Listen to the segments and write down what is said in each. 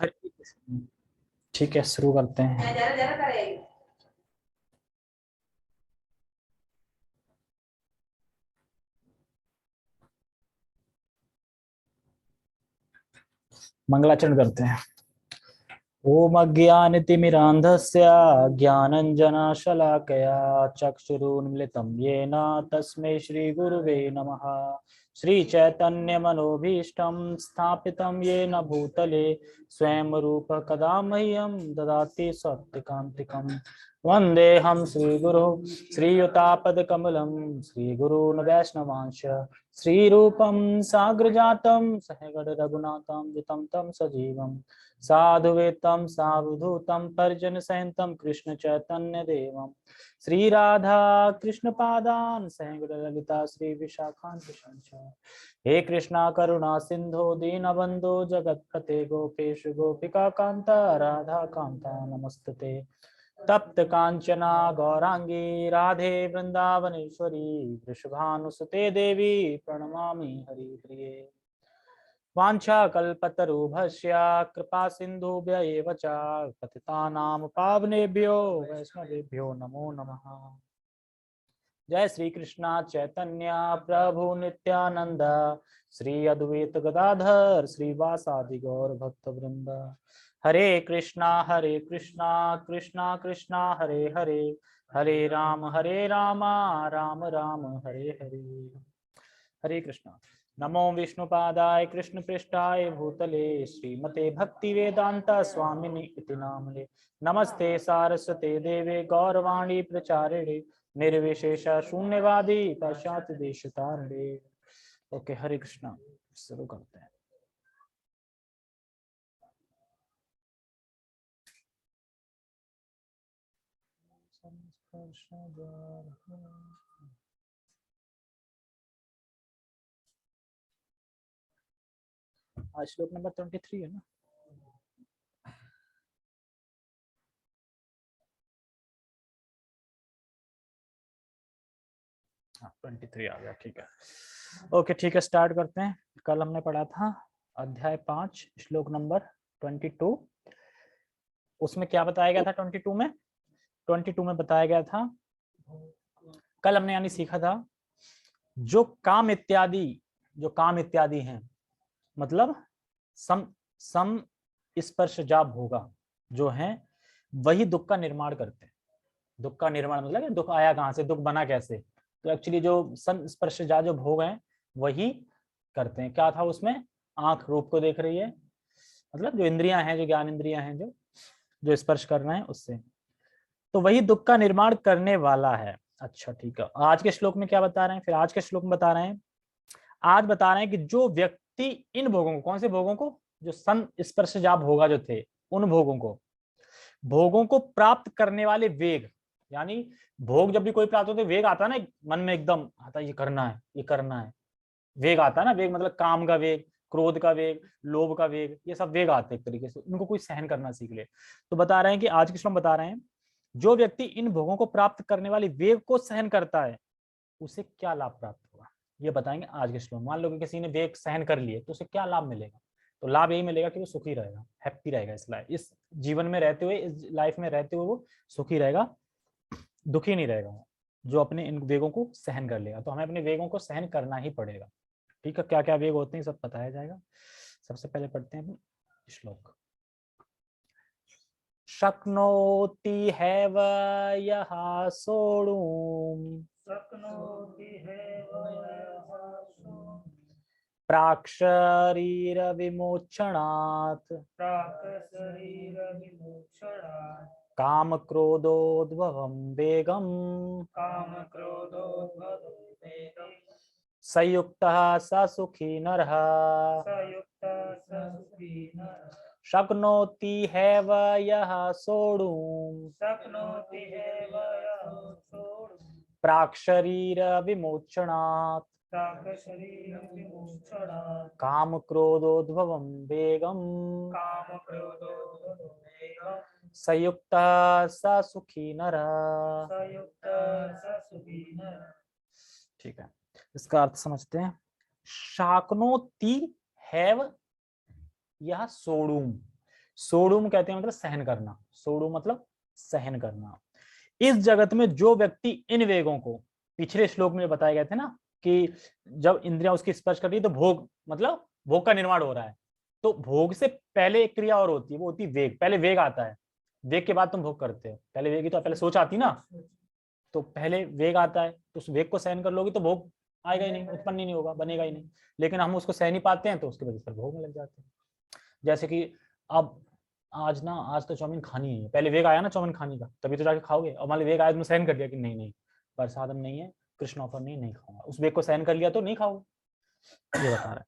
हरे कृष्ण। ठीक है, शुरू करते हैं। मंगलाचरण करते हैं। ओम अज्ञानतिमिरान्धस्य ज्ञानञ्जनशलाकया चक्षुरुन्मिलितं येन तस्मै श्रीगुरुवे नमः। श्रीचैतन्यमनोभीष्टं स्थापितं येन भूतले स्वयं रूप कदा मह्यं ददाति सत्यकान्तिकम्। वन्देऽहं श्रीगुरो श्रीयुतापदकमलं श्रीगुरून् वैष्णवांश श्रीरूपं साग्रजातं सहगण रघुनाथं वितं तं सजीवम् साधुवेतं सावधूतं परिजन सहितं कृष्ण चैतन्य देवं श्री राधा कृष्ण पादान सहित ललिता श्री विशाखान्त हे कृष्णा करुणा सिंधु दीनबंधु जगतपते गोपेश गोपिका कांता राधा कांता नमस्तुते। तप्त कांचना गौरांगी राधे वृंदावनेश्वरी वृषभानुसुते देवी प्रणमामि हरिप्रिये। वाञ्छाकल्पतरुभ्यश्च कृपा सिन्धुभ्य एव च पतितानां पावनेभ्यो वैष्णवेभ्यो नमो नमः। जय श्री कृष्णा चैतन्य प्रभु नित्यानंद श्री अद्वैत गदाधर श्रीवासादि गौर भक्त वृंद। हरे कृष्णा कृष्णा कृष्णा हरे हरे, हरे राम राम राम हरे हरे। हरे कृष्णा। नमो विष्णुपादाय कृष्ण पृष्ठाय भूतले श्रीमते भक्ति वेदांता स्वामिनि इति नामने। नमस्ते सारस्वते देवे गौरवाणी प्रचारिणे निर्विशेष शून्यवादी पश्चात देश तारणे। ओके, हरे कृष्णा, शुरू करते हैं। आज श्लोक नंबर 23 है ना। 23 आ गया, ठीक है। ओके ठीक है, स्टार्ट करते हैं। कल हमने पढ़ा था अध्याय 5 श्लोक नंबर 22। उसमें क्या बताया गया था? 22 में बताया गया था, कल हमने यानी सीखा था, जो काम इत्यादि हैं, मतलब सम सम स्पर्श जा भोगा जो हैं, वही दुख का निर्माण करते हैं। दुख का निर्माण मतलब दुख आया कहां से, दुख बना कैसे? तो एक्चुअली जो सम स्पर्श जा जो भोग हैं वही करते हैं। क्या था उसमें? आंख रूप को देख रही है, मतलब जो इंद्रियां हैं, जो ज्ञान इंद्रियां हैं, जो स्पर्श कर रहे हैं उससे, तो वही दुख का निर्माण करने वाला है। अच्छा ठीक है, आज के श्लोक में क्या बता रहे हैं? फिर आज के श्लोक में बता रहे हैं, आज बता रहे हैं कि जो व्यक्ति इन भोगों को, कौन से भोगों को? जो सन स्पर्शजा भोगा जो थे, उन भोगों को प्राप्त करने वाले वेग, यानी भोग जब भी कोई प्राप्त होते वेग आता है ना मन में, एकदम आता है ये करना है, ये करना है, वेग आता है ना। वेग मतलब काम का वेग, क्रोध का वेग, लोभ का वेग, ये सब वेग आते हैं एक तरीके से, उनको कोई सहन करना सीख ले। तो बता रहे हैं कि आज के श्लोक बता रहे हैं, जो व्यक्ति इन भोगों को प्राप्त करने वाली वेग को सहन करता है उसे क्या लाभ प्राप्त होगा, ये बताएंगे आज के श्लोक। मान लो कि किसी ने वेग सहन कर लिए तो उसे क्या लाभ मिलेगा? तो लाभ यही मिलेगा कि वो सुखी रहेगा, हैप्पी रहेगा इस जीवन में रहते हुए, इस लाइफ में रहते हुए वो सुखी रहेगा, दुखी नहीं रहेगा वो, जो अपने इन वेगों को सहन कर लेगा। तो हमें अपने वेगों को सहन करना ही पड़ेगा। ठीक है, क्या क्या वेग होते हैं सब बताया जाएगा। सबसे पहले पढ़ते हैं श्लोक। शक्नोति हैव यः सोढुम् प्राक्शरीरविमोचनात् काम क्रोधोद्भवं वेगम् संयुक्तः स सुखी नरः। शक्नोति हैव यः सोढुम् प्राक्शरीरविमोचनात् काम क्रोधोद्भवं वेगम् संयुक्तः स सुखी नरः। ठीक है, इसका अर्थ समझते हैं। शाक्नोति हैव यह सोडूम, सोडूम कहते हैं मतलब सहन करना, सोडूम मतलब सहन करना। इस जगत में जो व्यक्ति इन वेगों को, पिछले श्लोक में बताए गए थे ना कि जब इंद्रियां उसकी स्पर्श कर रही है तो भोग, मतलब भोग का निर्माण हो रहा है। तो भोग से पहले एक क्रिया और होती है, वो होती है वेग। पहले वेग आता है, वेग के बाद तुम भोग करते हो। पहले वेग ही तो, पहले सोच आती ना, तो पहले वेग आता है, तो उस वेग को सहन कर लोगे तो भोग आएगा ही नहीं, उत्पन्न ही नहीं होगा, बनेगा ही नहीं। लेकिन हम उसको सहन नहीं पाते हैं तो उसकी वजह से भोग में लग जाते हैं। जैसे कि अब आज तो चाउमीन खानी है, पहले वेग आया ना चाउमीन खाने का, तभी तो जाके खाओगे। और मान लो वेग आया, तुमने सहन कर लिया कि नहीं नहीं प्रसादम नहीं है, कृष्ण ऑफर नहीं, नहीं खाऊंगा, उस वेग को सहन कर लिया तो नहीं खाओगे, ये बता रहा है।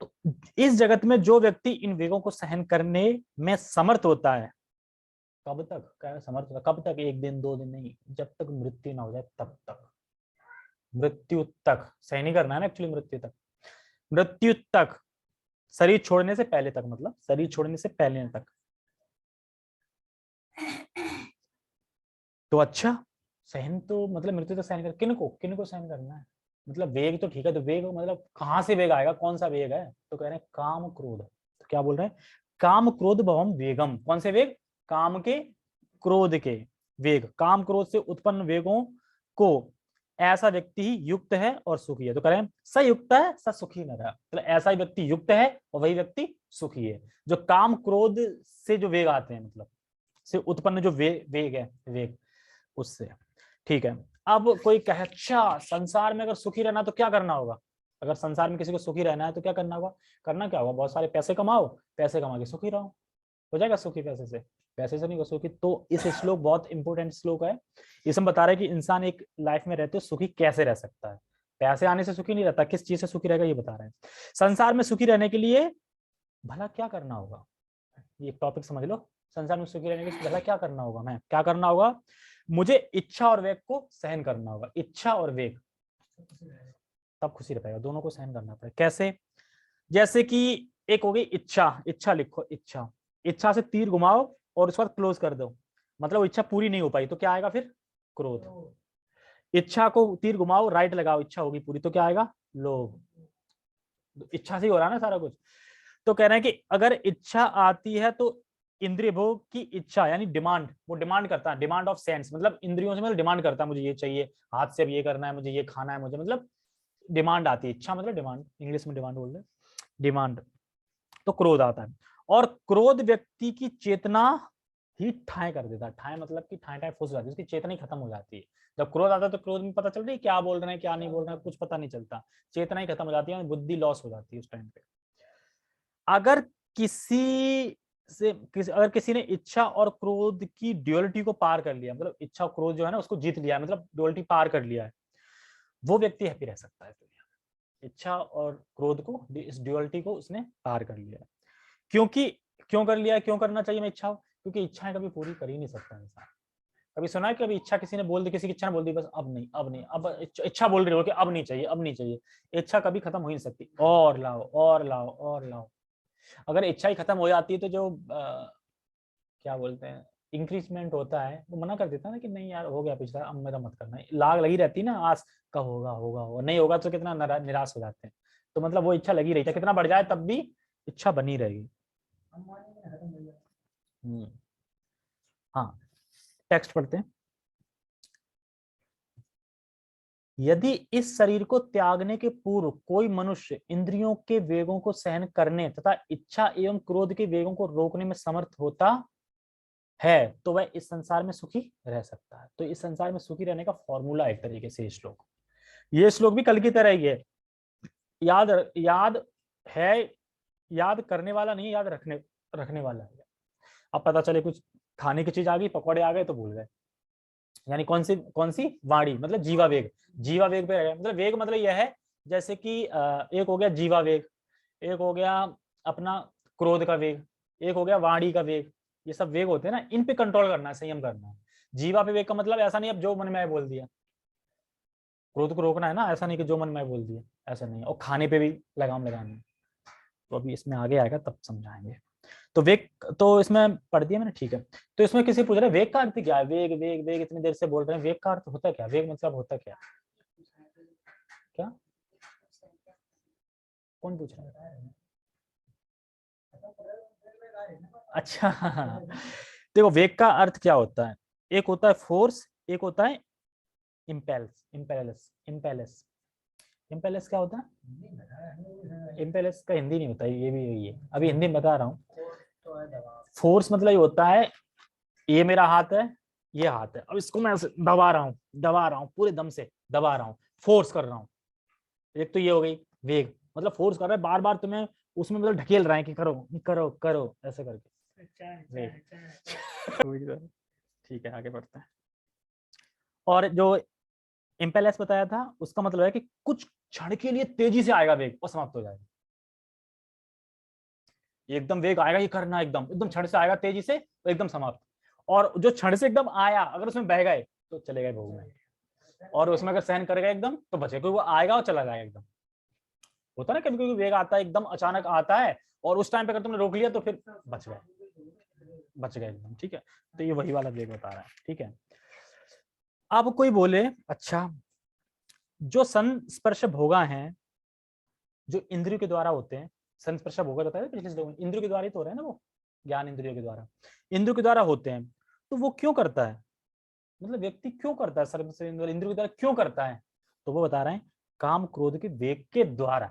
तो इस जगत में जो व्यक्ति इन वेगों को सहन करने में समर्थ होता है, कब तक क्या समर्थ होता, कब तक, एक दिन दो दिन नहीं, जब तक मृत्यु ना हो जाए तब तक, मृत्यु तक सहन ही करना है ना एक्चुअली, मृत्यु तक, मृत्यु तक, शरीर छोड़ने से पहले तक, मतलब शरीर छोड़ने से पहले तक। तो अच्छा, सहन तो मतलब मृत्यु तक सहन कर, किन को सहन करना है, मतलब वेग तो ठीक है, तो वेग मतलब कहां से वेग आएगा, कौन सा वेग है, तो कह रहे हैं काम क्रोध। तो क्या बोल रहे हैं, काम क्रोध भवम वेगम, कौन से वेग, काम के क्रोध के वेग, काम क्रोध से उत्पन्न वेगों को ऐसा व्यक्ति ही युक्त है और सुखी है। तो कह रहे हैं स युक्त है स सुखी न रहा, मतलब ऐसा ही व्यक्ति युक्त है और वही व्यक्ति सुखी है, जो काम क्रोध से जो वेग आते हैं, मतलब से उत्पन्न जो वेग है, वेग उससे। ठीक है, अब कोई कहे अच्छा संसार में अगर सुखी रहना तो क्या करना होगा, अगर संसार में किसी को सुखी रहना है तो क्या करना होगा, करना क्या होगा, बहुत सारे पैसे कमाओ, पैसे कमा के सुखी रहो, हो जाएगा सुखी पैसे से, पैसे से नहीं हो सुखी। तो इस श्लोक बहुत इंपॉर्टेंट श्लोक है, इसमें बता रहा है कि इंसान एक लाइफ में रहते सुखी कैसे रह सकता है, पैसे आने से सुखी नहीं रहता, किस चीज से सुखी रहेगा ये बता रहे हैं। संसार में सुखी रहने के लिए भला क्या करना होगा, ये टॉपिक समझ लो, संसार में सुखी रहने के लिए भला क्या करना होगा, मैं क्या करना होगा, मुझे इच्छा और वेग को सहन करना होगा, इच्छा और वेग, तब खुशी रह पाएगा, दोनों को सहन करना पड़ेगा। कैसे, जैसे कि एक हो गई इच्छा, इच्छा लिखो, इच्छा, इच्छा से तीर घुमाओ और उसके बाद क्लोज कर दो, मतलब वो इच्छा पूरी नहीं हो पाई तो क्या आएगा फिर, क्रोध। इच्छा को तीर घुमाओ, राइट लगाओ, इच्छा होगी पूरी तो क्या आएगा, लोभ। इच्छा से ही हो रहा है ना सारा कुछ। तो कह रहे हैं कि अगर इच्छा आती है तो इंद्रिय भोग की इच्छा यानी डिमांड, वो डिमांड करता है, डिमांड ऑफ सेंस, मतलब इंद्रियों से मतलब डिमांड करता है, मुझे ये चाहिए, हाथ से अब ये करना है, मुझे ये खाना है, मुझे मतलब डिमांड आती है, इच्छा मतलब डिमांड, इंग्लिश में डिमांड बोल रहे हैं, डिमांड। तो क्रोध आता है, और क्रोध व्यक्ति की चेतना ही ठाए कर देता है, ठाए मतलब कि ठाए ठाए फुस जाती है, उसकी चेतना ही खत्म हो जाती है। जब क्रोध आता है तो क्रोध में पता चल रही है क्या बोल रहे हैं क्या नहीं बोल रहे हैं, कुछ पता नहीं चलता, चेतना ही खत्म हो जाती है, बुद्धि लॉस हो जाती है उस टाइम पे। अगर अगर किसी ने इच्छा और क्रोध की ड्युअलिटी को पार कर लिया, मतलब इच्छा और क्रोध जो है ना उसको जीत लिया, मतलब ड्युअलिटी पार कर लिया है, वो व्यक्ति हैप्पी रह सकता है दुनिया में। इच्छा और क्रोध को, इस ड्युअलिटी को उसने पार कर लिया है। क्योंकि क्यों कर लिया है, क्यों करना चाहिए मैं इच्छा, क्योंकि इच्छाएं कभी पूरी कर ही नहीं सकता इंसान। कभी सुना है कभी इच्छा किसी ने बोल दी, किसी की इच्छा ने बोल दी बस अब नहीं अब नहीं, अब इच्छा बोल रही हो कि अब नहीं चाहिए अब नहीं चाहिए, इच्छा कभी खत्म हो ही नहीं सकती, और लाओ और लाओ और लाओ। अगर इच्छा ही खत्म हो जाती है तो जो क्या बोलते हैं इंक्रीजमेंट होता है वो मना कर देता है ना कि नहीं यार हो गया पिछला, अब मेरा मत करना, लाग लगी रहती है ना, आस कब होगा होगा होगा, नहीं होगा तो कितना निराश हो जाते हैं। तो मतलब वो इच्छा लगी रही है, कितना बढ़ जाए तब भी इच्छा बनी रहेगी। हाँ, टेक्स्ट पढ़ते हैं। यदि इस शरीर को त्यागने के पूर्व कोई मनुष्य इंद्रियों के वेगों को सहन करने तथा इच्छा एवं क्रोध के वेगों को रोकने में समर्थ होता है तो वह इस संसार में सुखी रह सकता है। तो इस संसार में सुखी रहने का फॉर्मूला एक तरीके से श्लोक, ये श्लोक भी कल की तरह ही है, याद याद है, याद करने वाला नहीं, याद रखने रखने वाला है। अब पता चले कुछ खाने की चीज आ गई, पकौड़े आ गए तो भूल गए, यानी कौन सी वाणी, मतलब जीवा वेग, जीवा वेग पे रहेगा, मतलब वेग मतलब यह है जैसे कि एक हो गया जीवा वेग, एक हो गया अपना क्रोध का वेग, एक हो गया वाणी का वेग, ये सब वेग होते हैं ना, इन पे कंट्रोल करना है, संयम करना है। जीवा पे वेग का मतलब ऐसा नहीं अब जो मन में आए बोल दिया, क्रोध को रोकना है ना, ऐसा नहीं कि जो मन में आए बोल दिया, ऐसा नहीं है। और खाने पे भी लगाम लगाना है, तो अभी इसमें आगे आएगा तब समझाएंगे। तो वेग तो इसमें पढ़ दिया मैंने, ठीक है। तो इसमें किसी पूछ रहा है वेग का अर्थ क्या है, वेग वेग वेग इतनी देर से बोल रहे हैं, वेग का अर्थ होता क्या, वेग मतलब होता क्या, क्या कौन पूछ रहा है, अच्छा देखो वेग का अर्थ क्या होता है, एक होता है फोर्स, एक होता है इम्पेल्स, इम्पेलस, इम्पेलस, इम्पेलस क्या होता है? इम्पेलस का हिंदी नहीं होता, ये भी यही है, अभी हिंदी में बता रहा हूँ। फोर्स मतलब ये होता है, ये मेरा हाथ है, ये हाथ है, अब इसको मैं ऐसे दबा रहा हूँ, दबा रहा हूँ, पूरे दम से दबा रहा हूँ, फोर्स कर रहा हूँ। एक तो ये हो गई वेग, मतलब फोर्स कर रहा है बार बार तुम्हें, उसमें मतलब ढकेल रहा है कि करो करो करो ऐसे करके वेग। ठीक है आगे बढ़ते हैं। और जो इम्पेलेस बताया था उसका मतलब है कि कुछ क्षण के लिए तेजी से आएगा वेग और समाप्त हो जाएगा। एकदम वेग आएगा, ये करना एकदम एकदम क्षण से आएगा तेजी से तो एकदम समाप्त। और जो क्षण से एकदम आया अगर उसमें बह गए तो चले गए भोग में, और उसमें अगर सहन करेगा एकदम तो बचे, क्योंकि वो आएगा और चला जाएगा एकदम। होता ना कभी कभी वेग आता है एकदम अचानक आता है और उस टाइम पे अगर तुमने रोक लिया तो फिर बच गए, बच गए एकदम। ठीक है, तो ये वही वाला वेग बता रहा है। ठीक है, अब कोई बोले अच्छा जो संस्पर्श भोगा हैं, जो इंद्रियों के द्वारा होते हैं, संस्पर्श भोगा बताया पिछले श्लोक में, इंद्रियों के द्वारा ही तो हो रहे हैं ना वो, ज्ञान इंद्रियों के द्वारा, इंद्रियों के द्वारा होते हैं, तो वो क्यों करता है, मतलब व्यक्ति क्यों करता है, सर्व से इंद्रियों के द्वारा क्यों करता है, तो वो बता रहे हैं काम क्रोध के वेग के द्वारा।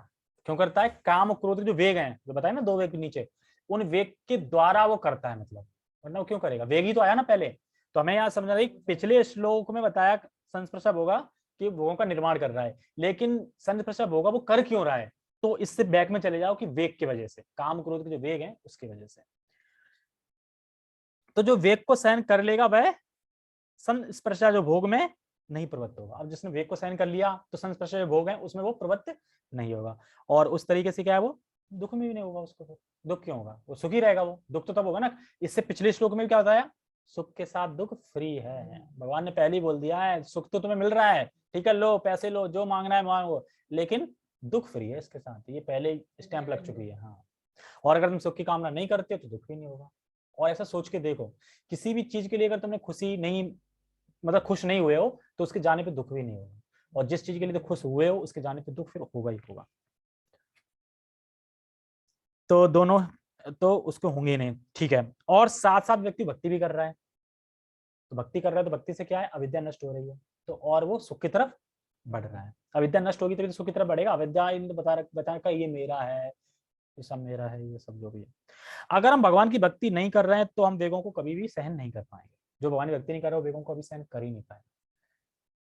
क्यों करता है, काम क्रोध के जो वेग हैं, जो बताया ना दो वेग के नीचे, उन वेग के द्वारा वो करता है, मतलब वरना वो क्यों करेगा, वेग ही तो आया ना पहले। तो हमें यहाँ समझना है पिछले श्लोक में बताया संस्पर्श भोगा कि भोगों का निर्माण कर रहा है, लेकिन संस्पर्श भोगा वो कर क्यों रहा है, तो इससे बैक में चले जाओ कि वेग की वजह से, काम क्रोध के जो वेग हैं उसकी वजह से। तो जो वेग को सहन कर लेगा वह संस्पर्शा जो भोग में नहीं प्रवृत्त होगा। अब जिसने वेग को सहन कर लिया तो संस्पर्शा जो भोग है उसमें वो प्रवृत्त नहीं होगा, और उस तरीके से क्या है वो दुख में भी नहीं होगा उसको, फिर दुख क्यों होगा, वो सुखी रहेगा, वो दुख तो तब होगा ना। इससे पिछले श्लोक में भी क्या बताया, सुख के साथ दुख फ्री है, भगवान ने पहले ही बोल दिया है सुख तो तुम्हें मिल रहा है, ठीक है लो पैसे लो जो मांगना है मांगो, लेकिन दुख फ्री है इसके साथ, ये पहले स्टैंप लग चुकी है। हाँ, और अगर तुम सुख की कामना नहीं करते हो तो दुख भी नहीं होगा। और ऐसा सोच के देखो, किसी भी चीज के लिए अगर तुमने खुशी नहीं, मतलब खुश नहीं हुए हो तो उसके जाने पे दुख भी नहीं होगा, और जिस चीज के लिए तो खुश हुए हो उसके जाने पे दुख फिर होगा ही होगा। तो दोनों तो उसको होंगे नहीं। ठीक है, और साथ साथ व्यक्ति भक्ति भी कर रहा है, तो भक्ति कर रहा है तो भक्ति से क्या है, अविद्या नष्ट हो रही है, तो और वो सुख की तरफ बढ़ रहा है। अविद्या नष्ट होगी तभी तो सुख की तरफ बढ़ेगा, अविद्या बता रखा ये मेरा है, ये सब मेरा है, ये सब जो भी है। अगर हम भगवान की भक्ति नहीं कर रहे हैं तो हम वेगों को कभी भी सहन नहीं कर पाएंगे। जो भगवान की भक्ति नहीं कर रहे वो वेगों को कभी सहन कर ही नहीं पाएंगे।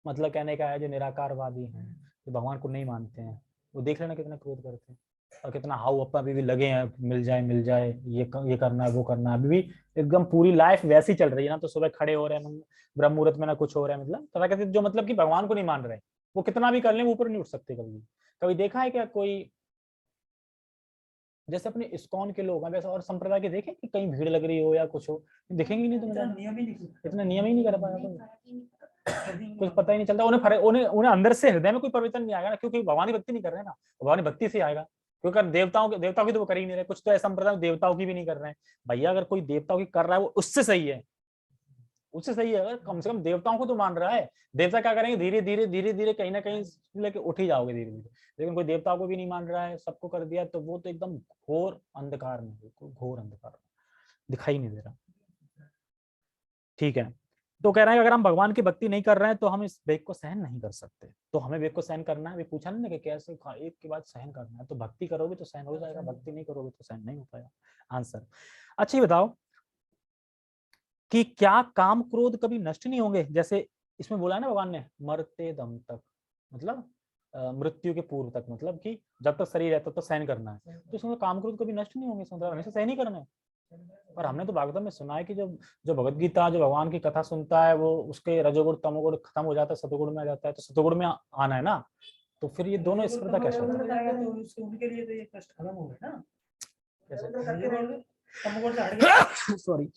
मतलब कहने का है जो निराकारवादी हैं, जो भगवान को नहीं मानते हैं, वो देख लेना कितना क्रोध करते हैं और कितना हाउ अप्पा अभी भी लगे हैं, मिल जाए ये करना है वो करना है, अभी भी एकदम पूरी लाइफ वैसी चल रही है ना। तो सुबह खड़े हो रहे हैं ब्रह्म मुहूर्त में ना कुछ हो रहा है, मतलब तथा कहते जो मतलब कि भगवान को नहीं मान रहे, वो कितना भी कर ले ऊपर नहीं उठ सकते कभी। कभी देखा है क्या कोई, जैसे अपने इस्कॉन के लोग हैं वैसे और संप्रदाय के देखे कि कहीं भीड़ लग रही हो या कुछ हो, दिखेंगे नहीं, तो इतना नियम ही नहीं कर पाया कुछ पता ही नहीं चलता उन्हें, उन्हें अंदर से हृदय में कोई परिवर्तन नहीं आएगा ना, क्योंकि भगवान की भक्ति नहीं कर रहे हैं ना, भगवान की भक्ति से आएगा। क्योंकि देवताओं की तो वो कर ही नहीं रहे, कुछ तो ऐसा संप्रदाय देवताओं की भी नहीं कर रहे हैं। भैया अगर कोई देवताओं की कर रहा है वो उससे सही है, उससे सही है, अगर कम से कम देवताओं को तो मान रहा है। देवता क्या करेंगे, धीरे धीरे कहीं ना कहीं लेके उठ ही जाओगे धीरे धीरे, लेकिन कोई देवताओं को भी नहीं मान रहा है, सबको कर दिया, तो वो तो एकदम घोर अंधकार में, घोर अंधकार में दिखाई नहीं दे रहा। ठीक है, तो कह रहे हैं अगर हम भगवान की भक्ति नहीं कर रहे हैं तो हम इस वेग को सहन नहीं कर सकते, तो हमें वेग को सहन करना है। वे पूछा ना कि कैसे, एक के बाद सहन करना है, तो भक्ति करोगे तो सहन हो जाएगा, भक्ति नहीं करोगे तो सहन नहीं हो पाएगा। आंसर, अच्छा ये बताओ कि क्या काम क्रोध कभी नष्ट नहीं होंगे, जैसे इसमें बोला है ना भगवान ने मरते दम तक, मतलब मृत्यु के पूर्व तक, मतलब कि जब तक शरीर है तब तक सहन करना है, तो इसमें काम क्रोध कभी नष्ट नहीं होंगे, मतलब हमेशा सहन ही करना है। पर हमने तो भागवत में सुना है कि जो जो भगवत गीता, जो भगवान की कथा सुनता है वो उसके रजोगुण तमोगुण खत्म हो जाता है, सतोगुण में आ जाता है, तो सतोगुण में आना है ना, तो फिर ये दोनों स्पर्धा कैसे सॉरी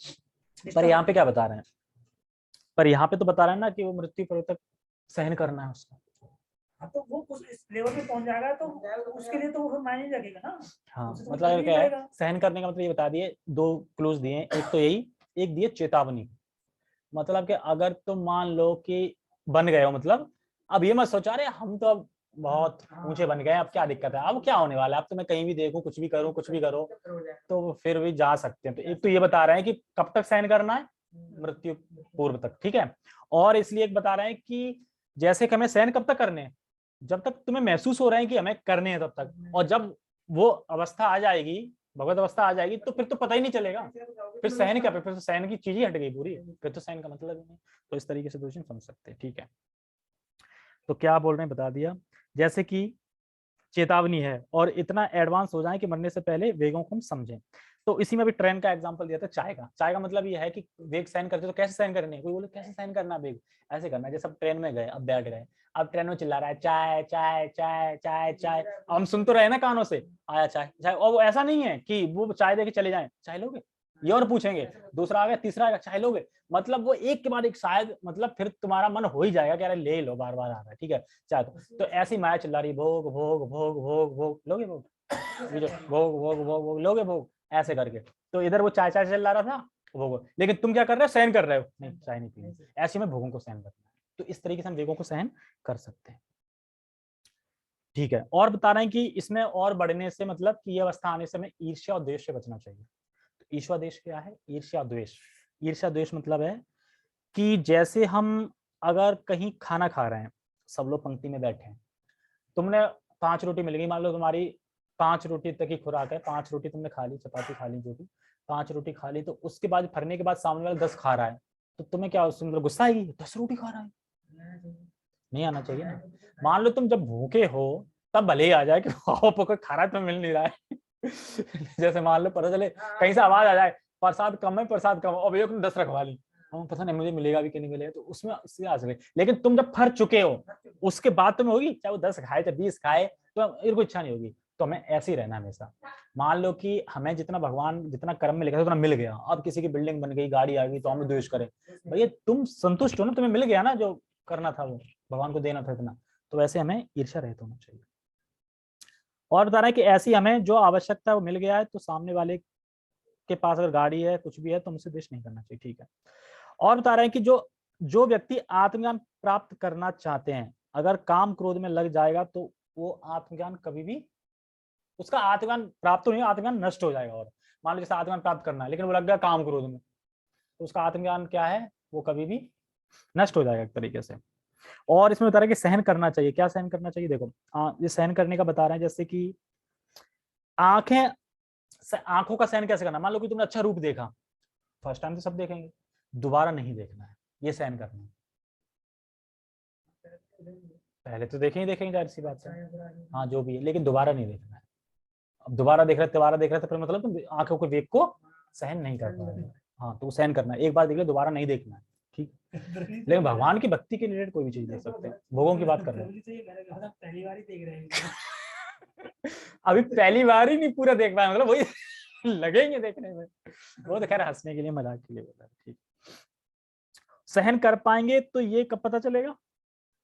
पर यहाँ पे क्या बता रहे हैं, पर यहाँ पे तो बता रहे हैं ना कि वो मृत्यु पर तक सहन करना है उसको। हाँ, तो वो उस लेवल पे पहुंच जाएगा तो उसके लिए तो वो मायने लगेगा ना। हाँ, मतलब क्या है सहन करने का मतलब, ये बता दिए, दो क्लूज दिए, एक तो यही, एक दिए चेतावनी, मतलब कि अगर तुम मान लो कि बन गए हो, मतलब अब ये मत सोचा रहे हम तो अब बहुत ऊंचे बन गए, अब क्या दिक्कत है, अब क्या होने वाला है, अब तो मैं कहीं भी देखूं कुछ भी करूं तो तो फिर भी जा सकते हैं। तो एक तो ये बता रहे हैं कि कब तक सहन करना है, मृत्यु पूर्व तक, ठीक है। और इसलिए एक बता रहे हैं कि जैसे कि हमें सहन कब तक करने हैं, जब तक तुम्हें महसूस हो रहा है कि हमें करने हैं तब तक, और जब वो अवस्था आ जाएगी, भगवत अवस्था आ जाएगी, तो फिर तो पता ही नहीं चलेगा, फिर सहन क्या, फिर तो सहन की चीज ही हट गई पूरी, फिर तो सहन का मतलब ही नहीं। तो इस तरीके से क्वेश्चन समझ सकते हैं, ठीक है। तो क्या बोल रहे हैं बता दिया। जैसे कि चेतावनी है और इतना एडवांस हो जाए कि मरने से पहले वेगों को हम समझें। तो इसी में भी ट्रेन का एग्जांपल दिया था, चाय का। चाय का मतलब ये है कि वेग सहन करते तो कैसे सहन करने, कोई बोले कैसे सहन करना वेग, ऐसे करना जैसे अब ट्रेन में गए, अब बैठ गए, अब ट्रेन में चिल्ला रहा है चाय चाय चाय चाय चाय, हम सुन तो रहे ना कानों से, आया चाय चाय, और वो ऐसा नहीं है कि वो चाय दे के चले जाए, चाय लोगे, ये और पूछेंगे, दूसरा आ गया, तीसरा आ गया, चाय लोगे, मतलब वो एक के बाद एक, शायद मतलब फिर तुम्हारा मन हो ही जाएगा कि अरे ले लो, बार बार आ रहा है, ठीक है चाय। तो ऐसी माया चिल्ला रही, भोग भोग भोग भोग भोग, लोगे भोग, भोग भोग भोग भोग, लोगे भोग, ऐसे करके। तो इधर वो चाय चाय चल रहा था, भोग, लेकिन तुम क्या कर रहे हो, सहन कर रहे हो, नहीं चाय नहीं पीनी, ऐसे में भोगों को सहन करना है। तो इस तरीके से हम वेगों को सहन कर सकते हैं, ठीक है। और बता रहे हैं कि इसमें और बढ़ने से मतलब कि ये अवस्था आने से हमें ईर्ष्या और द्वेष से बचना चाहिए। तो ईर्ष्या द्वेष क्या है, ईर्ष्या द्वेष, ईर्ष्या द्वेष मतलब है कि जैसे हम अगर कहीं खाना खा रहे हैं, सब लोग पंक्ति में बैठे हैं, तुमने 5 रोटी मिल गई, मान लो तुम्हारी 5 रोटी तक की खुराक है, 5 रोटी तुमने खा ली, चपाती खा ली, जो भी 5 रोटी खा ली, तो उसके बाद फरने के बाद सामने वाला 10 खा रहा है, तो तुम्हें क्या उसमें मतलब गुस्सा आएगी, 10 रोटी खा रहा है, नहीं आना चाहिए ना। मान लो तुम जब भूखे हो तब भले ही आ जाए कि कोई खा रहा है तुम्हें मिल नहीं रहा है जैसे मान लो पता चले कहीं से आवाज आ जाए प्रसाद कम है, प्रसाद कम है, और भैया तुम 10 रखवा ली, हम पता नहीं मुझे मिलेगा भी कि नहीं मिलेगा, तो उसमें इससे आ सके। लेकिन तुम जब फर चुके हो उसके बाद तुम्हें होगी, चाहे वो 10 खाए चाहे 20 खाए, तो कोई इच्छा नहीं होगी। तो हमें ऐसे ही रहना हमेशा। मान लो कि हमें जितना भगवान जितना कर्म में लिखा था उतना मिल गया, अब किसी की बिल्डिंग बन गई, गाड़ी आ गई, तो हम द्वेष करें, भैया तुम संतुष्ट हो ना, तुम्हें मिल गया ना जो करना था, वो भगवान को देना था इतना, तो वैसे हमें ईर्ष्या रहित होना चाहिए। और बता रहा है कि ऐसी हमें जो आवश्यकता है वो मिल गया है, तो सामने वाले के पास अगर गाड़ी है कुछ भी है तो हमसे द्वेष नहीं करना चाहिए, ठीक है। और बता रहे हैं कि जो जो व्यक्ति आत्मज्ञान प्राप्त करना चाहते हैं, अगर काम क्रोध में लग जाएगा तो वो आत्मज्ञान कभी भी, उसका आत्मज्ञान प्राप्त तो नहीं, आत्मज्ञान नष्ट हो जाएगा। और मान लो जैसे आत्मज्ञान प्राप्त करना है लेकिन वो लग गया काम क्रोध में, तो उसका आत्मज्ञान क्या है, वो कभी भी नष्ट हो जाएगा एक तरीके से। और इसमें बता रहे हैं कि सहन करना चाहिए, क्या सहन करना चाहिए, देखो ये सहन करने का बता रहे हैं, जैसे कि आंखें, आंखों का सहन कैसे करना, मान लो कि तुमने अच्छा रूप देखा, फर्स्ट टाइम तो सब देखेंगे, दोबारा नहीं देखना है, ये सहन करना है। पहले तो देखेंगे देखेंगे, जाहिर सी बात है, हाँ जो भी है, लेकिन दोबारा नहीं देखना है। अब दोबारा देख रहे तो फिर मतलब तुम आंखों के वेग को सहन नहीं कर पा रहे, हाँ तो सहन करना है, एक बार देख ले दोबारा नहीं देखना है, ठीक। लेकिन भगवान की भक्ति के रिलेटेड कोई भी चीज देख सकते हैं, भोगों की बात कर रहे हैं पहली बार ही देख रहे हैं अभी पहली बार ही नहीं पूरा देख पाए, मतलब वही लगेंगे देखने में, वो तो खैर हंसने के लिए, मजाक के लिए बोला, ठीक। सहन कर पाएंगे तो ये कब पता चलेगा,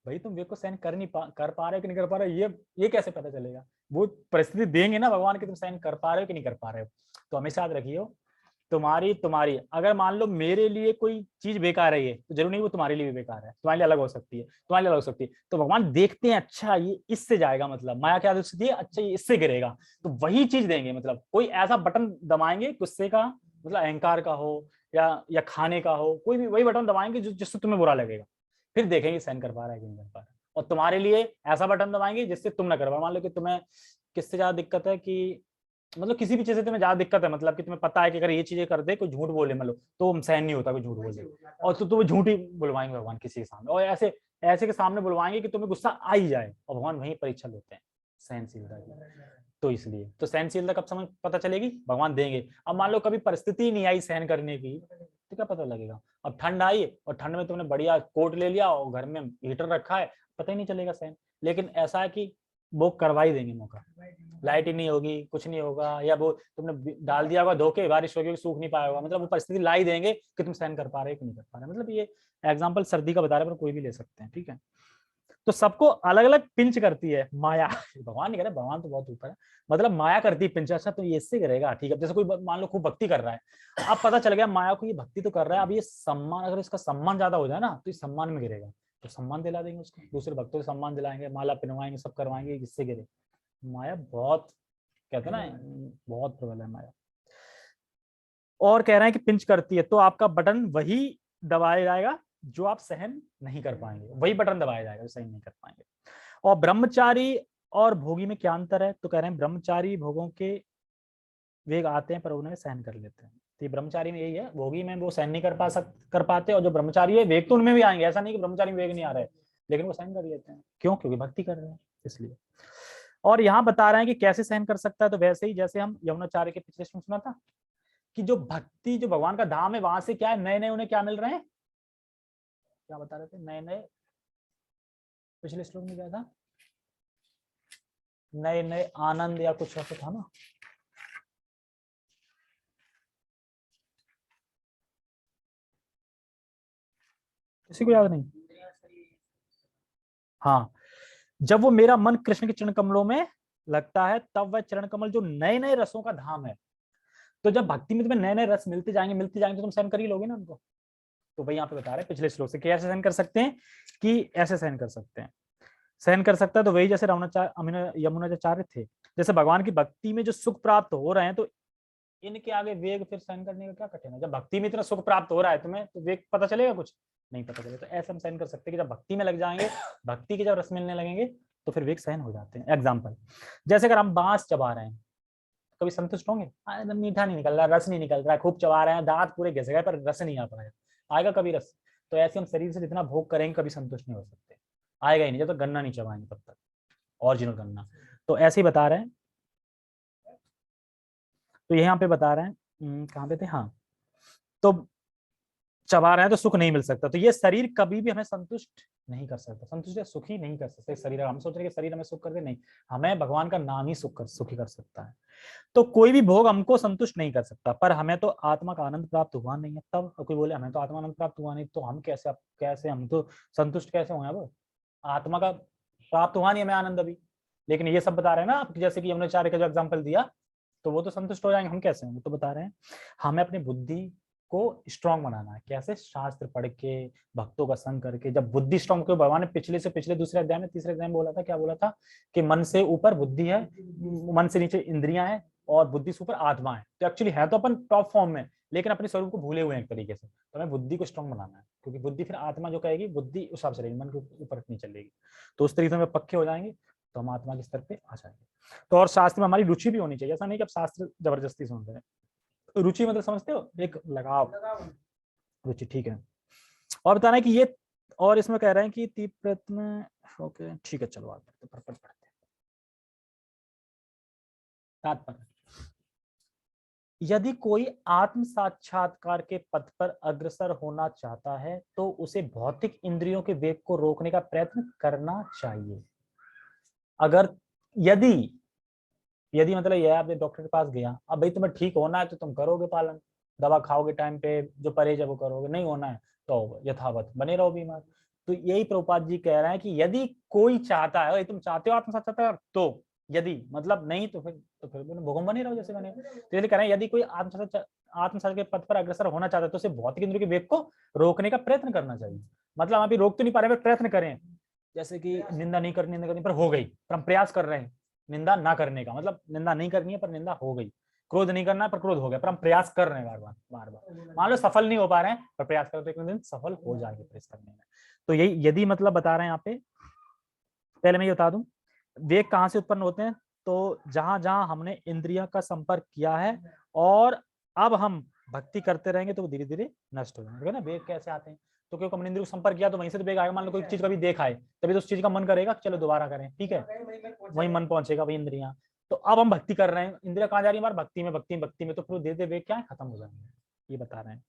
भाई तुम वेग को सहन कर पा रहे हो कि नहीं कर पा रहे हो, ये कैसे पता चलेगा, वो परिस्थिति देंगे ना भगवान कि तुम सहन कर पा रहे हो कि नहीं कर पा रहे हो। तो हमेशा याद रखियो, तुम्हारी तुम्हारी अगर मान लो मेरे लिए कोई चीज बेकार है, ये तो जरूर नहीं वो तुम्हारे लिए भी बेकार है, तुम्हारे लिए अलग हो सकती है, तुम्हारे लिए अलग हो सकती है। तो भगवान देखते हैं अच्छा ये इससे जाएगा, मतलब माया क्या दृष्टि है, अच्छा ये इससे गिरेगा, तो वही चीज देंगे। मतलब कोई ऐसा बटन दबाएंगे गुस्से का, मतलब अहंकार का हो या खाने का हो, कोई भी वही बटन दबाएंगे जिससे तुम्हें बुरा लगेगा, फिर देखेंगे सहन कर पा रहा है कि नहीं कर पा रहा है। और तुम्हारे लिए ऐसा बटन दबाएंगे जिससे तुम ना कर पाओ। मान लो कि तुम्हें किससे ज्यादा दिक्कत है कि मतलब किसी भी चीज से तुम्हें ज्यादा दिक्कत है, मतलब कि तुम्हें पता है कि अगर ये चीजें कर दे, कोई झूठ बोले मतलब तो सहन नहीं होता कोई झूठ बोले, और तो तुम्हें झूठ ही बुलवाएंगे भगवान किसी के सामने, और ऐसे ऐसे के सामने बुलवाएंगे कि तुम्हें गुस्सा आ ही जाए, और भगवान वही परीक्षा लेते हैं सहनशीलता की। तो इसलिए तो सहनशीलता कब समझ पता चलेगी, भगवान देंगे। अब मान लो कभी परिस्थिति नहीं आई सहन करने की, तो क्या पता लगेगा। अब ठंड आई और ठंड में तुमने बढ़िया कोट ले लिया और घर में हीटर रखा है, पता ही नहीं चलेगा सहन। लेकिन ऐसा है कि वो करवा ही देंगे मौका, लाइट ही नहीं होगी, कुछ नहीं होगा, या वो तुमने डाल दिया होगा धोके, बारिश होगी सूख नहीं पाया होगा, मतलब वो परिस्थिति ला ही देंगे कि तुम सहन कर पा रहे हो कि नहीं कर पा रहे। मतलब ये एग्जाम्पल सर्दी का बता रहे, पर कोई भी ले सकते हैं, ठीक है। तो सबको अलग अलग पिंच करती है माया भगवान नहीं कर रहे, भगवान तो बहुत ऊपर है, मतलब माया करती है पिंच, अच्छा तो ये इससे करेगा, ठीक है। जैसे कोई मान लो खूब भक्ति कर रहा है, अब पता चल गया माया को ये भक्ति तो कर रहा है, अब ये सम्मान, अगर इसका सम्मान ज्यादा हो जाए ना तो इस सम्मान में गिरेगा, तो सम्मान दिला देंगे उसको, दूसरे भक्तों से सम्मान दिलाएंगे, माला पिनवाएंगे, सब करवाएंगे, जिससे गिरे। माया बहुत कहते हैं ना, बहुत प्रबल है माया। और कह रहे हैं कि पिंच करती है, तो आपका बटन वही दबाया जाएगा जो आप सहन नहीं कर पाएंगे, वही बटन दबाया जाएगा जो सहन नहीं कर पाएंगे। और ब्रह्मचारी और भोगी में क्या अंतर है, तो कह रहे हैं ब्रह्मचारी भोगों के वेग आते हैं पर उन्हें सहन कर लेते हैं। तो ये ब्रह्मचारी में यही है, भोगी में वो सहन नहीं कर पाते, और जो ब्रह्मचारी है वेग तो उनमें भी आएंगे, ऐसा नहीं कि ब्रह्मचारी में वेग नहीं आ रहे, लेकिन वो सहन कर लेते हैं। क्यों? क्योंकि भक्ति कर रहे हैं इसलिए। और यहाँ बता रहे हैं कि कैसे सहन कर सकता है, तो वैसे ही जैसे हम यमुनाचार्य के पिछले श्लोक सुना था कि जो भक्ति, जो भगवान का धाम है, वहां से क्या है, नए नए उन्हें क्या मिल रहे हैं, क्या बता रहे थे, नए नए, पिछले श्लोक में क्या था, नए नए आनंद या कुछ ऐसा था ना, किसी को याद नहीं। हाँ, जब वो मेरा मन कृष्ण के चरण कमलों में लगता है, तब वह चरण कमल जो नए नए रसों का धाम है। तो जब भक्ति में तुम्हें नए नए रस मिलते जाएंगे तो तुम सहन कर ही लोगे ना उनको। तो भाई यहाँ पे बता रहे हैं पिछले श्लोक से कैसे सहन कर सकते हैं, कि ऐसे सहन कर सकते हैं। सहन कर सकता है तो वही जैसे यमुनाचार्य थे, जैसे भगवान की भक्ति में जो सुख प्राप्त हो रहे हैं, तो इनके आगे वेग फिर सहन करने का क्या कठिन है। जब भक्ति में इतना सुख प्राप्त हो रहा है तुम्हें, तो वेग पता चलेगा, कुछ नहीं पता चलेगा। तो ऐसे हम सहन कर सकते हैं कि जब भक्ति में लग जाएंगे, भक्ति के जब रस मिलने लगेंगे, तो फिर वेग सहन हो जाते हैं। एग्जाम्पल, जैसे अगर हम बांस चबा रहे हैं, कभी संतुष्ट होंगे? मीठा नहीं निकल रहा, रस नहीं निकल रहा है, खूब चबा रहे हैं, दांत पूरे घिस गए पर रस नहीं आ पाया, आएगा कभी रस? तो ऐसे हम शरीर से जितना भोग करेंगे कभी संतुष्ट नहीं हो सकते, आएगा ही नहीं जब तक गन्ना नहीं चबाएंगे तब तक, ओरिजिनल गन्ना। तो ऐसे ही बता रहे हैं। तो यहाँ पे बता रहे हैं, कहाँ पे थे, हाँ, तो चबा रहे हैं तो सुख नहीं मिल सकता, तो ये शरीर कभी भी हमें संतुष्ट नहीं कर सकता, संतुष्ट सुखी नहीं कर सकते शरीर। हम सोच रहे हैं कि शरीर हमें सुख कर दे, नहीं, हमें भगवान का नाम ही सुखी कर सकता है। तो कोई भी भोग हमको संतुष्ट नहीं कर सकता, पर हमें तो आत्मा का आनंद प्राप्त हुआ नहीं है। तब कोई बोले हमें तो आत्मा आनंद प्राप्त हुआ नहीं, तो हम कैसे हम तो संतुष्ट कैसे हुए? अब आत्मा का प्राप्त हुआ नहीं हमें आनंद अभी, लेकिन ये सब बता रहे हैं ना आप, जैसे कि हमने चार का जो एग्जाम्पल दिया, तो वो तो संतुष्ट हो जाएंगे, हम कैसे होंगे? तो बता रहे हैं हमें अपनी बुद्धि को स्ट्रांग बनाना है। कैसे? शास्त्र पढ़ के, भक्तों का संग करके। जब बुद्धि स्ट्रांग, क्यों भगवान ने पिछले दूसरे अध्याय में, तीसरे अध्याय में बोला था, क्या बोला था, कि मन से ऊपर बुद्धि है, मन से नीचे इंद्रियां हैं, और बुद्धि से ऊपर आत्मा है। तो एक्चुअली है तो अपन टॉप फॉर्म में, लेकिन अपने स्वरूप को भूले हुए हैं एक तरीके से। तो हमें बुद्धि को स्ट्रांग बनाना है, क्योंकि बुद्धि फिर आत्मा जो कहेगी, बुद्धि उस हिसाब से रहेगी, मन के ऊपर नहीं चलेगी। तो उस तरीके से हम पक्के हो जाएंगे, तो हम आत्मा के स्तर पे आ जाएंगे। तो और शास्त्र में हमारी रुचि भी होनी चाहिए, ऐसा नहीं कि अब शास्त्र जबरदस्ती सुनते हैं। रुचि मतलब समझते हो, एक लगाव, रुचि, ठीक है। और बताना है कि ये, और इसमें कह रहे हैं कि तीव्रत्म, ओके ठीक है, चलो आगे पढ़ते हैं। तात्पर्य, यदि कोई आत्म साक्षात्कार के पथ पर अग्रसर होना चाहता है, तो उसे भौतिक इंद्रियों के वेग को रोकने का प्रयत्न करना चाहिए। अगर यदि यदि मतलब यह, आप डॉक्टर के पास गया, अब भाई तुम्हें ठीक होना है तो तुम करोगे पालन, दवा खाओगे टाइम पे, जो परहेज है वो करोगे, नहीं होना है तो यथावत बने रहो बीमार। तो यही प्रभुपाद जी कह रहे हैं कि यदि कोई चाहता है, तुम चाहते हो आत्म साक्षात्कार, तो यदि मतलब नहीं तो फिर भोगम बने रहो जैसे बने। तो यदि कह रहे हैं यदि कोई आत्म साक्षात्कार के पथ पर अग्रसर होना चाहता है, तो उसे भौतिक इंद्रियों के वेग को रोकने का प्रयत्न करना चाहिए। मतलब अभी रोक तो नहीं पा रहे, प्रयत्न करें। जैसे कि निंदा नहीं करनी पर हो गई, पर हम प्रयास कर रहे हैं निंदा ना करने का, मतलब निंदा नहीं करनी है पर निंदा हो गई, क्रोध नहीं करना पर क्रोध हो गया, पर हम प्रयास कर रहे हैं बार बार। मान लो सफल नहीं हो पा रहे हैं, पर प्रयास करते एक दिन सफल हो जाएंगे प्रयास करने में। तो यही यदि मतलब बता रहे हैं यहाँ पे। पहले मैं ये बता दूं, वेग कहाँ से उत्पन्न होते हैं, तो जहां जहां हमने इंद्रिया का संपर्क किया है, और अब हम भक्ति करते रहेंगे तो वो धीरे धीरे नष्ट हो जाएंगे ना। वेग कैसे आते हैं, तो क्योंकि हमने इंद्रियों को संपर्क किया तो वहीं से तो वेग आएगा। मान लो कोई चीज कभी देखा है, तभी तो उस चीज का मन करेगा चलो दोबारा करें, ठीक है, वही मन पहुंचेगा, वही इंद्रियां। तो अब हम भक्ति कर रहे हैं, इंद्रिया कहाँ जा रही है हमारी, भक्ति में, तो फिर धीरे धीरे वेग क्या है, खत्म हो जाएंगे, ये बता रहे हैं।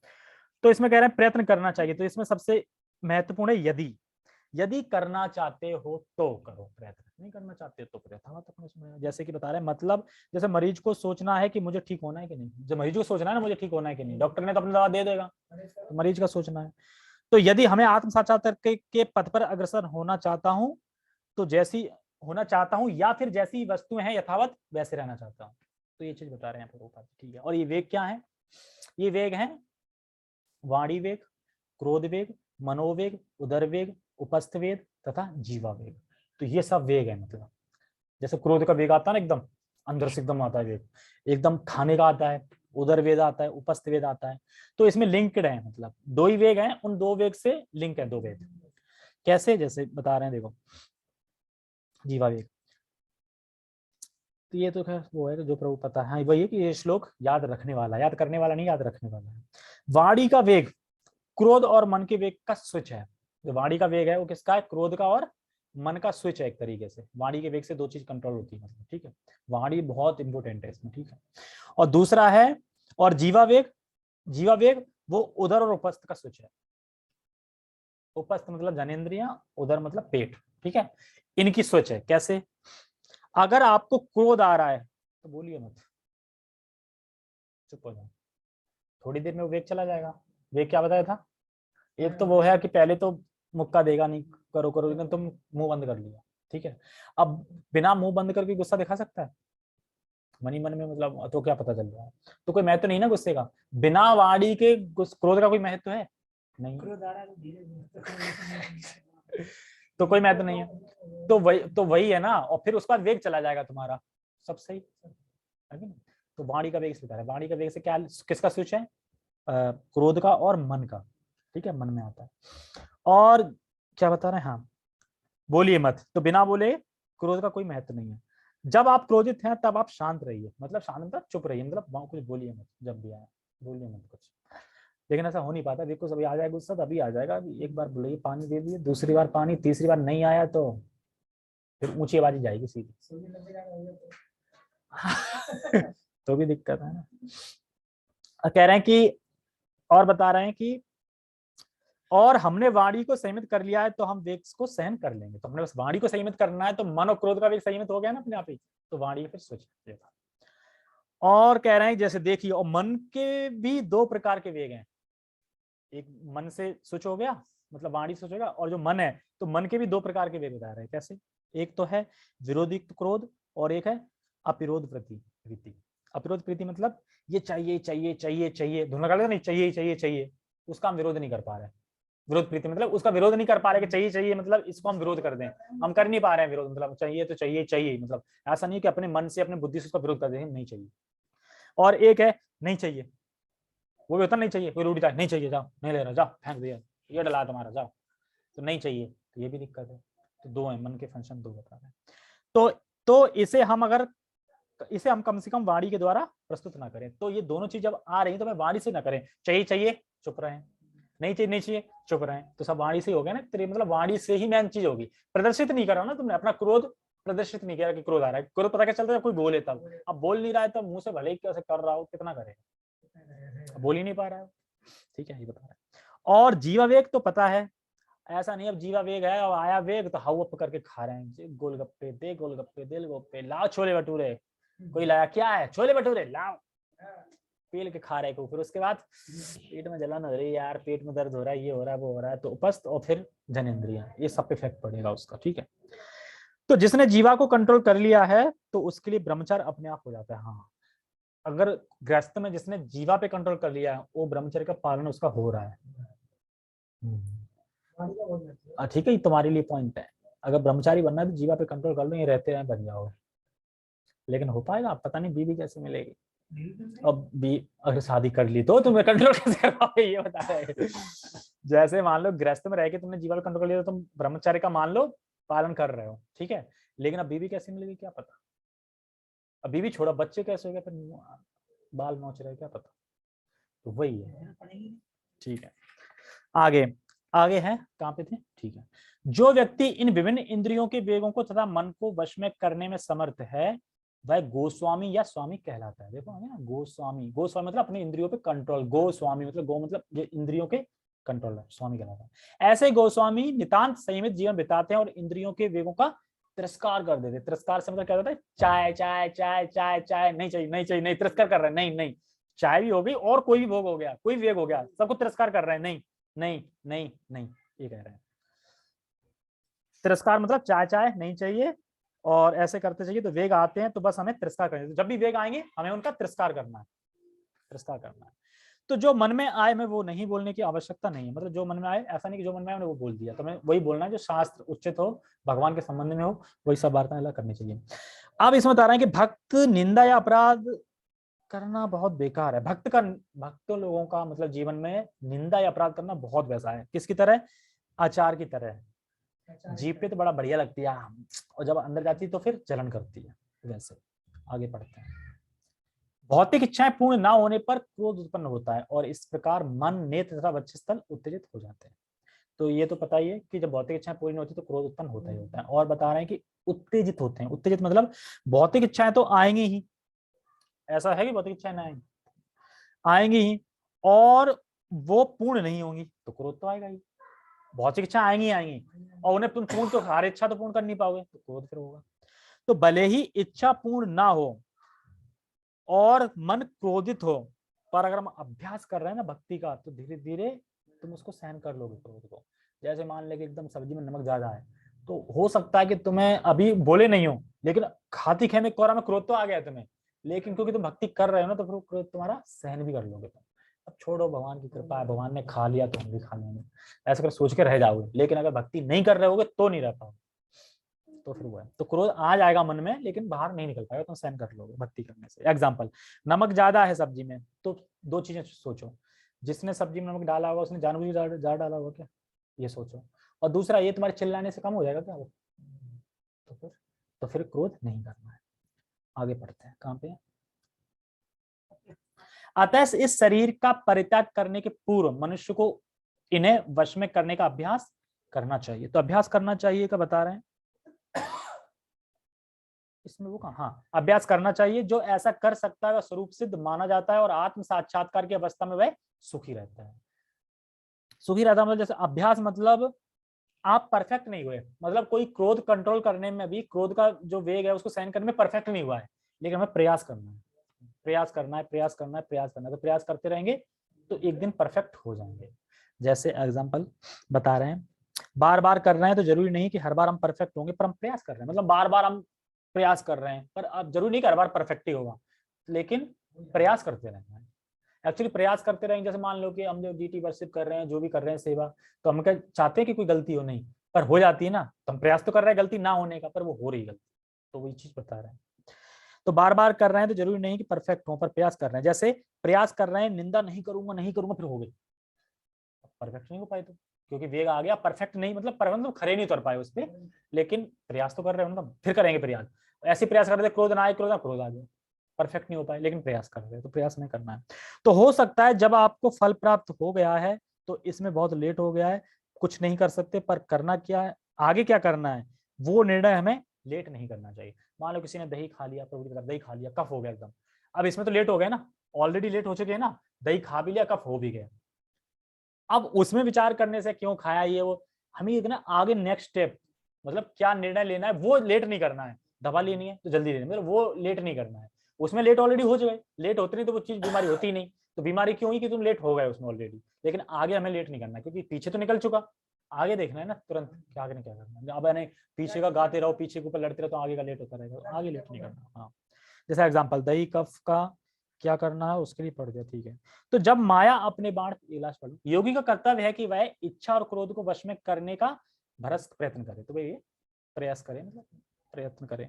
तो इसमें कह रहे हैं प्रयत्न करना चाहिए। तो इसमें सबसे महत्वपूर्ण है यदि। यदि करना चाहते हो तो करो प्रयत्न, नहीं करना चाहते तो प्रयत्न। जैसे कि बता रहे हैं, मतलब जैसे मरीज को सोचना है कि मुझे ठीक होना है कि नहीं, जब मरीज को सोचना है ना मुझे ठीक होना है कि नहीं, डॉक्टर ने तो अपनी दवा दे देगा, तो मरीज का सोचना है। तो यदि हमें आत्म साक्षात्कार के पथ पर अग्रसर होना चाहता हूं, तो जैसी होना चाहता हूं, या फिर जैसी वस्तुएं हैं यथावत वैसे रहना चाहता हूं। तो ये चीज बता रहे हैं, ठीक है। और ये वेग क्या है, ये वेग है वाणी वेग, क्रोध वेग, मनोवेग, उदर वेग, उपस्थ वेग तथा जीवा वेग। तो ये सब वेग है। मतलब जैसे क्रोध का वेग आता है ना, एकदम अंदर से एकदम आता है वेग, एकदम खाने का आता है, उदर वेद आता है, उपस्थ वेद आता है। तो इसमें लिंक्ड है, मतलब दो ही वेग हैं, उन दो वेग से लिंक है दो वेद। कैसे, जैसे बता रहे हैं देखो, जीवा वेग। तो ये तो खैर वो है जो प्रभु पता है, हाँ वही है कि ये श्लोक याद रखने वाला, याद करने वाला नहीं, याद रखने वाला है। वाणी का वेग क्रोध और मन के वेग का स्विच है। जो वाणी का वेग है वो किसका है, क्रोध का और मन का स्विच है एक तरीके से। वाणी के वेग से दो चीज कंट्रोल होती है, मतलब ठीक है, वाणी बहुत इंपॉर्टेंट है इसमें, ठीक है। और दूसरा है, और जीवा वेग, जीवा वेग वो उदर और उपस्थ का स्विच है। उपस्थ मतलब जनेन्द्रियां, उदर मतलब पेट, ठीक है, इनकी स्विच है। कैसे, अगर आपको क्रोध आ रहा है तो बोलिए मत, चुप हो जाओ, थोड़ी देर में वो वेग चला जाएगा। वेग क्या बताया था, एक तो वो है कि पहले तो मुक्का देगा नहीं, करो करो, लेकिन तुम मुंह बंद कर लिया, ठीक है। अब बिना मुंह बंद करके गुस्सा दिखा सकता है मनी मन में, मतलब तो क्या पता चल रहा है, तो कोई महत्व नहीं ना गुस्से का। बिना वाणी के क्रोध का कोई महत्व है नहीं, तो कोई महत्व नहीं है। तो वही है ना, और फिर उसके बाद वेग चला जाएगा तुम्हारा, सब सही है ना? तो वाणी का वेग से बता रहा है, वाणी का वेग से क्या, किसका स्विच है, क्रोध का और मन का, ठीक है, मन में आता है। और क्या बता रहे हैं, हाँ बोलिए मत, तो बिना बोले क्रोध का कोई महत्व नहीं है। जब आप क्रोधित हैं तब आप शांत रहिए, मतलब शांत मतलब चुप रहिए, मतलब कुछ बोलिए मत, जब भी आए बोलिए मत कुछ। लेकिन ऐसा हो नहीं पाता, देखो सभी आ जाएगा गुस्सा, तभी आ जाएगा, एक बार बोलिए पानी दे दिए, दूसरी बार पानी, तीसरी बार नहीं आया तो फिर ऊंची आवाज जाएगी सीधी। तो भी दिक्कत है ना। कह रहे हैं कि, और बता रहे हैं कि, और हमने वाणी को संयमित कर लिया है तो हम वेग को सहन कर लेंगे। तो हमने बस वाणी को संयमित करना है, तो मन और क्रोध का वेग संयमित हो गया ना अपने आप ही, तो वाणी फिर सोच लेगा। और कह रहे हैं जैसे देखिए, और मन के भी दो प्रकार के वेग हैं, एक मन से स्विच हो गया, मतलब वाणी स्विच होगा, और जो मन है, तो मन के भी दो प्रकार के वेग बता रहे हैं। कैसे, एक तो है विरोधी क्रोध, और एक है अपिरोध प्रीति। अपिरोध प्रीति मतलब ये चाहिए चाहिए चाहिए चाहिए, दोनों का नहीं, चाहिए चाहिए चाहिए, उसका हम विरोध नहीं कर पा रहे। विरोध प्रीति मतलब उसका विरोध नहीं कर पा रहे कि चाहिए चाहिए, मतलब इसको हम विरोध कर दें, हम कर नहीं पा रहे हैं विरोध, मतलब चाहिए तो चाहिए चाहिए, मतलब ऐसा नहीं कि अपने मन से अपने बुद्धि से उसका विरोध कर दें, नहीं चाहिए। और एक है नहीं चाहिए, वो भी होता नहीं चाहिए, कोई रूढ़ी नहीं चाहिए, जाओ नहीं ले रहा, जाओ फेंक दिया, ये डला तुम्हारा, जाओ, तो नहीं चाहिए, तो ये भी दिक्कत है। तो दो है, मन के फंक्शन दो बता रहे हैं। तो इसे हम अगर, इसे हम कम से कम वाणी के द्वारा प्रस्तुत ना करें, तो ये दोनों चीज जब आ रही तो मैं वाणी से ना करें, चाहिए चाहिए चुप रहे, नहीं चाहिए नहीं चाहिए चुप रहे, तो सब वाणी से ही हो गया ना, मतलब वाणी से ही मेन चीज होगी। प्रदर्शित नहीं करा ना तुमने अपना क्रोध, प्रदर्शित नहीं किया कि क्रोध आ रहा है, क्रोध पता क्या चलता है, कोई बोले तब, अब बोल नहीं रहा है, तब मुंह से भले ही कैसे कर रहा हो, कितना करेगा, बोल ही नहीं पा रहा है, ठीक है, ये बता रहा है। और जीवा वेग तो पता है, ऐसा नहीं अब जीवा वेग है और आया वेग तो हाउ अप करके खा रहे हैं, गोलगप्पे दे, गोलगप्पे दे, गोलगप्पे लाओ, छोले भटूरे, कोई लाया क्या है, छोले भटूरे लाओ, पेल के खा रहे को, फिर उसके बाद पेट में जलन हो रही है यार, पेट में दर्द हो रहा है, ये हो रहा है वो हो रहा है, तो उपस्थ और फिर जनेंद्रियां, ये सब इफेक्ट पड़ेगा उसका, ठीक है। तो जिसने जीवा को कंट्रोल कर लिया है तो उसके लिए ब्रह्मचर्य अपने आप हो जाता है। हाँ, अगर गृहस्थ में जिसने जीवा पे कंट्रोल कर लिया है, वो ब्रह्मचर्य का पालन उसका हो रहा है। ठीक है, तुम्हारे लिए पॉइंट है, अगर ब्रह्मचारी बनना है तो जीवा पे कंट्रोल कर लो, ये रहते रहे बन जाओगे, लेकिन हो पाएगा पता नहीं, बीवी कैसे मिलेगी, अब भी अगर शादी कर ली तो तुम्हें कंट्रोल कैसे कर पाओगे, ये बता रहे। जैसे मान लो गृहस्थ में रह के तुमने जीवन कंट्रोल कर लिया, तो तुम ब्रह्मचर्य का मान लो पालन कर रहे हो, ठीक है, लेकिन अब बीवी कैसे मिलेगी क्या पता, अब बीवी छोड़ा, बच्चे कैसे हो गए, फिर बाल नोच रहे क्या पता, तो वही है, ठीक है। आगे आगे है, कहाँ पे थे, ठीक है। जो व्यक्ति इन विभिन्न इंद्रियों के वेगों को तथा मन को वश में करने में समर्थ है, वह गोस्वामी या स्वामी कहलाता है। देखो ना, गोस्वामी, गोस्वामी मतलब अपने इंद्रियों पे कंट्रोल, गोस्वामी मतलब गो मतलब ये इंद्रियों के कंट्रोलर, स्वामी कहलाता है। ऐसे गोस्वामी नितांत संयमित जीवन बिताते हैं और इंद्रियों के वेगों का तिरस्कार कर देते। तिरस्कार से मतलब क्या होता है, चाय चाय चाय चाय चाय नहीं चाहिए नहीं चाहिए, नहीं तिरस्कार कर रहे हैं, नहीं नहीं, चाय भी हो गई और कोई भी भोग हो गया, कोई वेग हो गया, सबको तिरस्कार कर रहे हैं, नहीं नहीं नहीं नहीं, ये कह रहे हैं। तिरस्कार मतलब चाय चाय नहीं चाहिए, और ऐसे करते चाहिए, तो वेग आते हैं तो बस हमें तिरस्कार करना है, जब भी वेग आएंगे हमें उनका तिरस्कार करना है, तिरस्कार करना है। तो जो मन में आए मैं वो नहीं बोलने की आवश्यकता नहीं है, मतलब जो मन में आए, ऐसा नहीं कि जो मन में आए वो बोल दिया, तो मैं वही बोलना है जो शास्त्र उचित हो, भगवान के संबंध में हो, वही सब वार्ताएं करनी चाहिए। अब इसमें बता रहे हैं कि भक्त निंदा या अपराध करना बहुत बेकार है। भक्तों लोगों का मतलब जीवन में निंदा या अपराध करना बहुत वैसा है, किसकी तरह, आचार की तरह है। जीभ पे तो बड़ा बढ़िया लगती है और जब अंदर जाती है तो फिर जलन करती है। वैसे आगे पढ़ते हैं। भौतिक इच्छाएं पूर्ण ना होने पर क्रोध उत्पन्न होता है और इस प्रकार मन, नेत्र तथा वक्षस्थल उत्तेजित हो जाते हैं। तो ये तो पता ही है कि जब भौतिक इच्छाएं पूरी नहीं होती तो क्रोध उत्पन्न होता ही होता है। और बता रहे हैं कि उत्तेजित होते हैं। उत्तेजित मतलब भौतिक इच्छाएं तो आएंगी ही, ऐसा है कि भौतिक इच्छाएं ना आएंगी ही, और वो पूर्ण नहीं होंगी तो क्रोध तो आएगा ही। भौतिक इच्छा आएंगी आएंगी और उन्हें तुम पूर्ण तो, हर इच्छा तो पूर्ण कर नहीं पाओगे तो क्रोध फिर होगा। तो भले ही इच्छा पूर्ण ना हो और मन क्रोधित हो, पर अगर हम अभ्यास कर रहे हैं ना भक्ति का तो धीरे धीरे तुम उसको सहन कर लोगे क्रोध को। जैसे मान ले कि एकदम सब्जी में नमक ज्यादा है तो हो सकता है कि तुम्हें अभी बोले नहीं हो, लेकिन खाती खेमे कोरा में क्रोध तो आ गया तुम्हें, लेकिन क्योंकि तुम भक्ति कर रहे हो ना तो फिर क्रोध तुम्हारा सहन भी कर लोगे तुम। अब छोड़ो, भगवान की कृपा है, भगवान ने खा लिया तो हम भी खा लेंगे, ऐसा कर सोच के रह जाओगे। लेकिन अगर भक्ति नहीं कर रहे होगे तो नहीं रह पाओगे, तो फिर वो है। तो क्रोध आ जाएगा मन में लेकिन बाहर नहीं निकल पाएगा, तुम सहन कर लोगे भक्ति करने से। एग्जाम्पल, नमक ज्यादा है सब्जी में तो दो चीजें सोचो, जिसने सब्जी में नमक डाला होगा उसने जानबूझ ज्यादा डाला होगा क्या, ये सोचो। और दूसरा, ये तुम्हारे चिल्लाने से कम हो जाएगा क्या वो, तो फिर क्रोध नहीं करना है। आगे पढ़ते हैं, कहां पे। अतः इस शरीर का परित्याग करने के पूर्व मनुष्य को इन्हें वश में करने का अभ्यास करना चाहिए। तो अभ्यास करना चाहिए का बता रहे हैं इसमें, वो कहा, हाँ, अभ्यास करना चाहिए। जो ऐसा कर सकता है वह स्वरूप सिद्ध माना जाता है और आत्म साक्षात्कार की अवस्था में वह सुखी रहता है। सुखी रहता मतलब, जैसे अभ्यास मतलब आप परफेक्ट नहीं हुए, मतलब कोई क्रोध कंट्रोल करने में भी, क्रोध का जो वेग है उसको सहन करने में परफेक्ट नहीं हुआ है, लेकिन हमें प्रयास करना है, प्रयास करना है, प्रयास करना है, प्रयास करना है। तो प्रयास करते रहेंगे तो एक दिन परफेक्ट हो जाएंगे। जैसे एग्जांपल बता रहे हैं, बार बार कर रहे हैं तो जरूरी नहीं कि हर बार हम परफेक्ट होंगे, पर हम प्रयास कर रहे हैं, मतलब बार बार हम प्रयास कर रहे हैं, पर अब जरूरी नहीं कि हर बार परफेक्ट ही होगा, लेकिन प्रयास करते रहना है। एक्चुअली प्रयास करते रहेंगे, जैसे मान लो कि हम जो डीटी वर्शिप कर रहे हैं, जो भी कर रहे हैं सेवा, तो हम क्या चाहते हैं कि कोई गलती हो, नहीं, पर हो जाती है ना, तो हम प्रयास तो कर रहे हैं गलती ना होने का, पर वो हो रही गलती, तो वही चीज बता रहे हैं। तो बार बार कर रहे हैं तो जरूरी नहीं कि परफेक्ट हो, पर प्रयास कर रहे हैं। जैसे प्रयास कर रहे हैं, निंदा नहीं करूंगा नहीं करूंगा, फिर हो गई, परफेक्ट नहीं हो पाए तो, क्योंकि वेग आ गया, परफेक्ट नहीं मतलब मतलब खड़े नहीं उतर पाए उस पर, लेकिन प्रयास तो कर रहे हो ना, फिर करेंगे प्रयास। ऐसे प्रयास कर रहे थे, क्रोध ना आए, क्रोध आ गया, परफेक्ट नहीं हो पाए लेकिन प्रयास कर रहे हैं, तो प्रयास नहीं करना है। तो हो सकता है जब आपको फल प्राप्त हो गया है तो इसमें बहुत लेट हो गया है, कुछ नहीं कर सकते, पर करना क्या है, आगे क्या करना है, वो निर्णय हमें लेट नहीं करना चाहिए। मान लो किसी ने दही खा लिया, प्रभु की तरफ दही खा लिया, कफ हो गया एकदम, अब इसमें तो लेट हो गया ना, ऑलरेडी लेट हो चुके हैं ना, दही खा भी लिया, कफ हो भी गया, अब उसमें विचार करने से क्यों खाया ये वो, हमें एक ना आगे नेक्स्ट स्टेप, मतलब क्या निर्णय लेना है वो लेट नहीं करना है, दवा लेनी है तो जल्दी लेनी है, मतलब वो लेट नहीं करना है। उसमें लेट ऑलरेडी हो गए, लेट होते नहीं तो वो चीज बीमारी होती नहीं, तो बीमारी क्यों हुई कि तुम लेट हो गए उसमें ऑलरेडी, लेकिन आगे हमें लेट नहीं करना क्योंकि पीछे तो निकल चुका, आगे देखना है ना तुरंत क्या आगे क्या करना। अब नहीं पीछे का गाते रहो, पीछे के ऊपर लड़ते रहो तो आगे का लेट होता रहेगा, आगे लेट नहीं करना। हाँ, जैसा एग्जाम्पल दही कफ का क्या करना है उसके लिए पढ़ दिया, ठीक है। तो जब माया अपने बाण, इलाज पढ़, योगी का कर्तव्य है कि वह इच्छा और क्रोध को वश में करने का भरसक प्रयत्न करे, तो भाई प्रयास करें, मतलब प्रयत्न करें।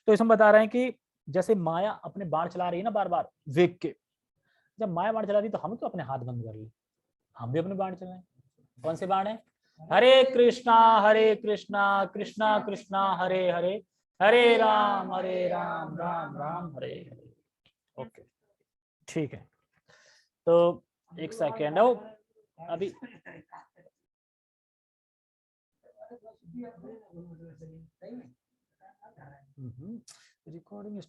तो इसमें बता रहे हैं कि जैसे माया अपने बाण चला रही है ना बार बार वेग के, जब माया बाण चला रही तो हम तो अपने हाथ बंद कर लिए, हम भी अपने बाण चलाएं। कौन से बाण है, हरे कृष्णा कृष्णा कृष्णा हरे हरे, हरे राम राम राम हरे हरे। ओके, ठीक है। तो एक सेकेंड हो अभी, रिकॉर्डिंग